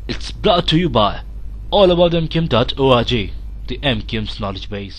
It's brought to you by allaboutmkim.org, the MKIM's knowledge base.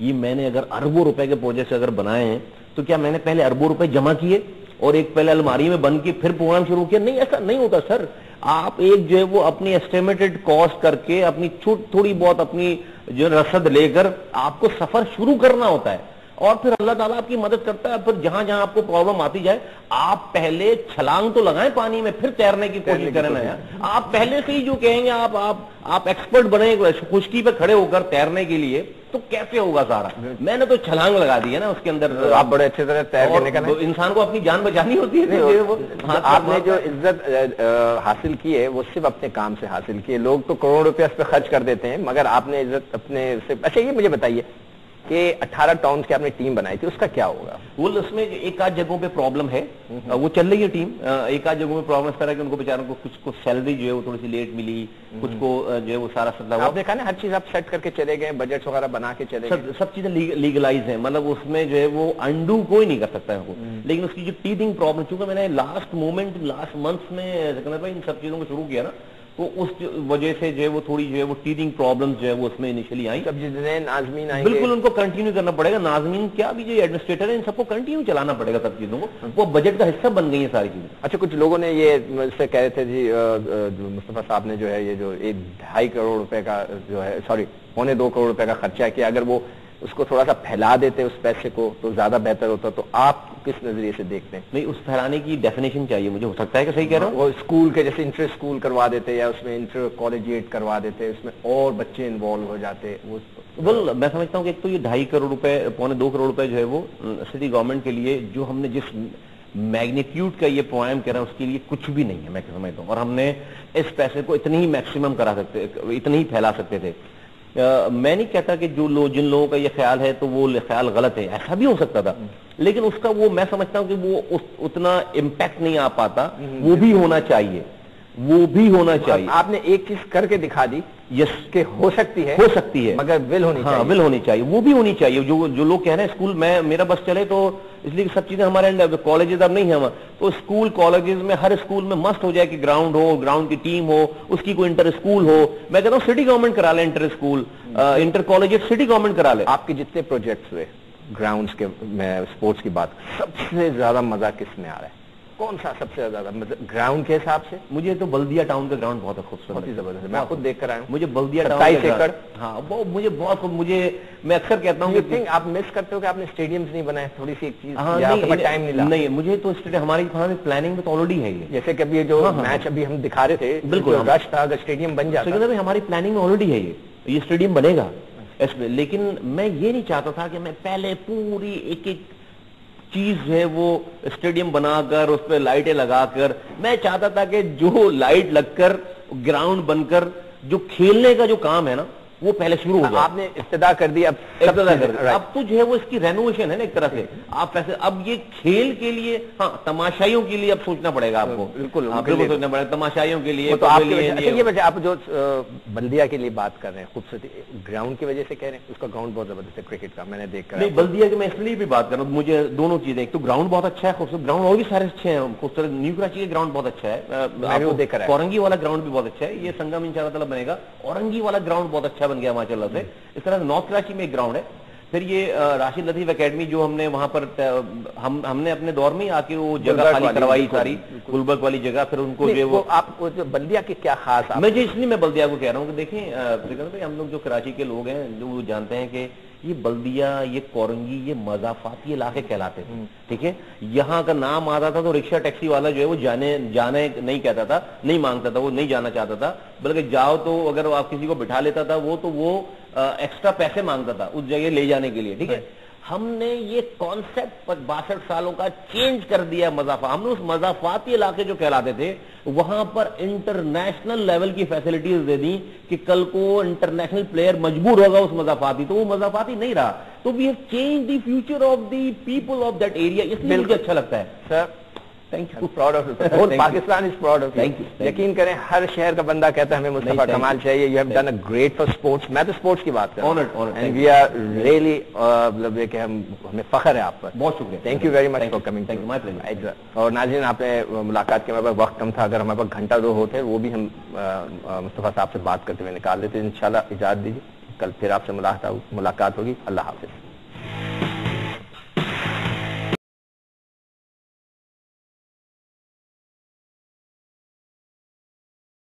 یہ میں نے اگر اربوں روپے کے پروجیکٹس اگر بنائے ہیں تو کیا میں نے پہلے اربوں روپے جمع کیے اور ایک پہلے الماری میں بند کی پھر پروگرام شروع کیا؟ نہیں، ایسا نہیں ہوتا سر. آپ ایک جو ہے وہ اپنی ایسٹیمیٹڈ کاسٹ کر کے اپنی تھوڑی بہت اپنی جو رسد لے کر آپ کو سفر شروع کرنا ہوتا ہے اور پھر اللہ تعالیٰ آپ کی مدد کرتا ہے. پھر جہاں جہاں آپ کو پرابلم آتی جائے آپ پہلے چھلانگ تو لگائیں پانی میں پھر تیرنے کی کوشش کریں نا یار. آپ پہلے سے ہی جو کہیں گے آپ ایکسپرٹ بنے خشکی پہ کھڑے ہو کر تیرنے کے لیے تو کیسے ہوگا سارا؟ میں نے تو چھلانگ لگا دی ہے نا اس کے اندر. آپ بڑے اچھے طرح تیر کرنے کا انسان کو اپنی جان بچانی ہوتی ہے. آپ نے جو عزت حاصل کی ہے وہ صرف اپنے کام سے حاصل کی ہے. لوگ تو کروڑ روپے اس پہ خرچ کر دیتے ہیں مگر آپ نے عزت اپنے سے. اچھا یہ مجھے بتائیے کہ 18 ٹاؤنز کی آپ نے ٹیم بنائی تھی، اس کا کیا ہوگا؟ وہ اس میں ایک آدھ جگہوں پہ پرابلم ہے، وہ چل رہی ہے ٹیم. ایک آدھ جگہوں میں پرابلم اس طرح کہ ان کو بیچاروں کو کچھ کو سیلری جو ہے وہ تھوڑی سی لیٹ ملی، کچھ کو جو ہے وہ سارا سب آپ نے کہا نا ہر چیز آپ سیٹ کر کے چلے گئے، بجٹس وغیرہ بنا کے چلے گئے، سب چیزیں لیگلائز ہیں. مطلب اس میں جو ہے وہ انڈو کوئی نہیں کر سکتا ہے وہ. لیکن اس کی جو ٹیتھنگ پرابلم، چونکہ میں نے لاسٹ منتھس میں سکندر بھائی ان سب چیزوں کو شروع کیا نا تو اس وجہ سے جو ہے وہ تھوڑی جو ہے وہ ٹیتھنگ پرابلمز جو ہے وہ اس میں انیشلی آئیں. سب جتنے ناظمین آئیں بالکل ان کو کنٹینیو کرنا پڑے گا. ناظمین کیا بھی جو ایڈمنسٹریٹر ہیں ان سب کو کنٹینیو چلانا پڑے گا سب چیزوں کو. وہ بجٹ کا حصہ بن گئی ہیں ساری چیزیں. اچھا کچھ لوگوں نے یہ مجھ سے کہہ رہے تھے جی مصطفیٰ صاحب نے جو ہے یہ جو 2.5 کروڑ روپے کا جو ہے 2.25 کروڑ روپے کا خرچہ کیا، اگر وہ اس کو تھوڑا سا پھیلا دیتے اس پیسے کو تو زیادہ بہتر ہوتا. تو آپ کس نظریے سے دیکھتے ہیں؟ نہیں، اس پھیلانے کی ڈیفینیشن چاہیے مجھے. ہو سکتا ہے کہ صحیح کہہ رہا ہوں. وہ اسکول کے جیسے انٹر اسکول کروا دیتے یا اس میں انٹر کالجیٹ کروا دیتے، اس میں اور بچے انوالو ہو جاتے. میں سمجھتا ہوں کہ ایک تو یہ 2.5 کروڑ روپے 2.25 کروڑ روپے جو ہے وہ سٹی گورنمنٹ کے لیے جو ہم نے جس میگنیٹیوڈ کا یہ پروگرام کر رہا ہے اس کے لیے کچھ بھی نہیں ہے میں سمجھتا ہوں. اور ہم نے اس پیسے کو اتنی ہی میکسیمم کرا سکتے، اتنی ہی پھیلا سکتے تھے. میں نہیں کہتا کہ جن لوگوں کا یہ خیال ہے تو وہ خیال غلط ہے، ایسا بھی ہو سکتا تھا. لیکن اس کا وہ میں سمجھتا ہوں کہ وہ اتنا امپیکٹ نہیں آ پاتا. وہ بھی ہونا چاہیے، وہ بھی ہونا چاہیے. آپ نے ایک چیز کر کے دکھا دی یس کہ ہو سکتی ہے مگر ول ہونی چاہیے. ول ہونی چاہیے، وہ بھی ہونی چاہیے. جو لوگ کہہ رہے ہیں اسکول میں میرا بس چلے تو اس لیے سب چیزیں ہمارے کالجز اب نہیں ہیں تو اسکول کالجز میں ہر اسکول میں مسٹ ہو جائے کہ گراؤنڈ ہو، گراؤنڈ کی ٹیم ہو، اس کی کوئی انٹر اسکول ہو. میں کہتا ہوں سٹی گورنمنٹ کرا لے inter school, inter colleges city government کرا لے. آپ کے جتنے پروجیکٹس ہوئے گراؤنڈز کے، میں اسپورٹس کی بات، سب سے زیادہ مزہ کس میں آ رہا ہے؟ کون سا سب سے زیادہ گراؤنڈ کے حساب سے؟ مجھے تو بلدیا ٹاؤن کا گراؤنڈ بہت خوبصورت، بہت ہی زبردست. میں خود دیکھ کر آیا ہوں. مجھے بلدیا ٹاؤن 27 ایکڑ، ہاں مجھے بہت میں اکثر کہتا ہوں کہ آپ مس کرتے ہو کہ آپ نے اسٹیڈیمز نہیں بنائے. تھوڑی سی ایک چیز ٹائم نہیں لگا. نہیں، مجھے تو ہماری پلاننگ میں تو آلریڈی ہے یہ. جیسے کہ ابھی جو میچ ابھی ہم دکھا رہے تھے بالکل رش تھا، اگر اسٹیڈیم بن جاتا. ہماری پلاننگ میں آلریڈی ہے یہ اسٹیڈیم بنے گا اس میں. لیکن میں یہ نہیں چاہتا تھا کہ میں پہلے پوری ایک چیز جو ہے وہ اسٹیڈیم بنا کر اس پہ لائٹیں لگا کر، میں چاہتا تھا کہ جو لائٹ لگ کر گراؤنڈ بن کر جو کھیلنے کا جو کام ہے نا وہ پہلے شروع ہو گیا. آپ نے ابتدا کر دی، اب تو جو ہے وہ اس کی رینوویشن ہے نا ایک طرح سے. آپ پیسے اب یہ کھیل کے لیے، ہاں تماشائیوں کے لیے اب سوچنا پڑے گا آپ کو. بالکل سوچنا پڑے گا تماشائیوں کے لیے. یہ وجہ آپ جو بلدیا کے لیے بات کر رہے ہیں خوبصورتی گراؤنڈ کی وجہ سے کہہ رہے ہیں، اس کا گراؤنڈ بہت زبردست ہے کرکٹ کا. میں نے دیکھ کر نہیں بلدیا کے میں اس لیے بھی بات کر رہا ہوں. مجھے دونوں چیزیں، ایک تو گراؤنڈ بہت اچھا ہے خوبصورت گراؤنڈ، اور بھی سارے اچھے ہیں خوبصورت. نیو کراچی کا گراؤنڈ بہت اچھا ہے. اورنگی والا گراؤنڈ بھی بہت اچھا ہے. یہ سنگم ان شاء اللہ تعالیٰ بنے گا. اورنگی والا گراؤنڈ بہت اچھا بن گیا ماشاء اللہ سے. اس طرح نارتھ کراچی میں ایک گراؤنڈ ہے. پھر یہ راشد لطیف اکیڈمی جو ہم نے وہاں پر ہم نے اپنے دور میں آ کے وہ جگہ خالی کروائی ساری گلبرگ والی جگہ. پھر ان کو جو آپ بلدیا کے کیا خاص، میں اس لیے میں بلدیا کو کہہ رہا ہوں کہ دیکھیں ہم لوگ جو کراچی کے لوگ ہیں جو جانتے ہیں کہ یہ بلدیا، یہ کورنگی، یہ مضافاتی علاقے کہلاتے تھے. ٹھیک ہے، یہاں کا نام آتا تھا تو رکشہ ٹیکسی والا جو ہے وہ جانے نہیں کہتا تھا، نہیں مانگتا تھا، وہ نہیں جانا چاہتا تھا. بلکہ جاؤ تو اگر آپ کسی کو بٹھا لیتا تھا وہ ایکسٹرا پیسے مانگتا تھا اس جگہ لے جانے کے لیے. ٹھیک ہے، ہم نے یہ کانسیپٹ 62 سالوں کا چینج کر دیا مضافہ. ہم نے اس مضافاتی علاقے جو کہلاتے تھے وہاں پر انٹرنیشنل لیول کی فیسلٹیز دے دی کہ کل کو انٹرنیشنل پلیئر مجبور ہوگا اس مضافاتی، تو وہ مضافاتی نہیں رہا. تو we have change the future of the people of that area. اس لیے مجھے اچھا لگتا ہے سر. Thank you. Proud of you. Whole Pakistan is proud of you. Thank you. یقین کریں ہر شہر کا بندہ کہتا ہے ہمیں مصطفیٰ کمال چاہیے. You have done a great for sports. میں تو sports کی بات کر رہا ہوں. Honored. And we are really مطلب کہ ہمیں فخر ہے آپ پر. بہت شکریہ. Thank you very much for coming. Thank you. My pleasure. اور ناظرین آپ نے ملاقات کے ہمارے پاس وقت کم تھا، اگر ہمارے پاس گھنٹہ دو ہوتے وہ بھی ہم مصطفیٰ صاحب سے بات کرتے ہوئے نکال دیتے. انشاءاللہ اجازت دیجیے. کل پھر آپ سے ملاقات ہوگی. اللہ حافظ.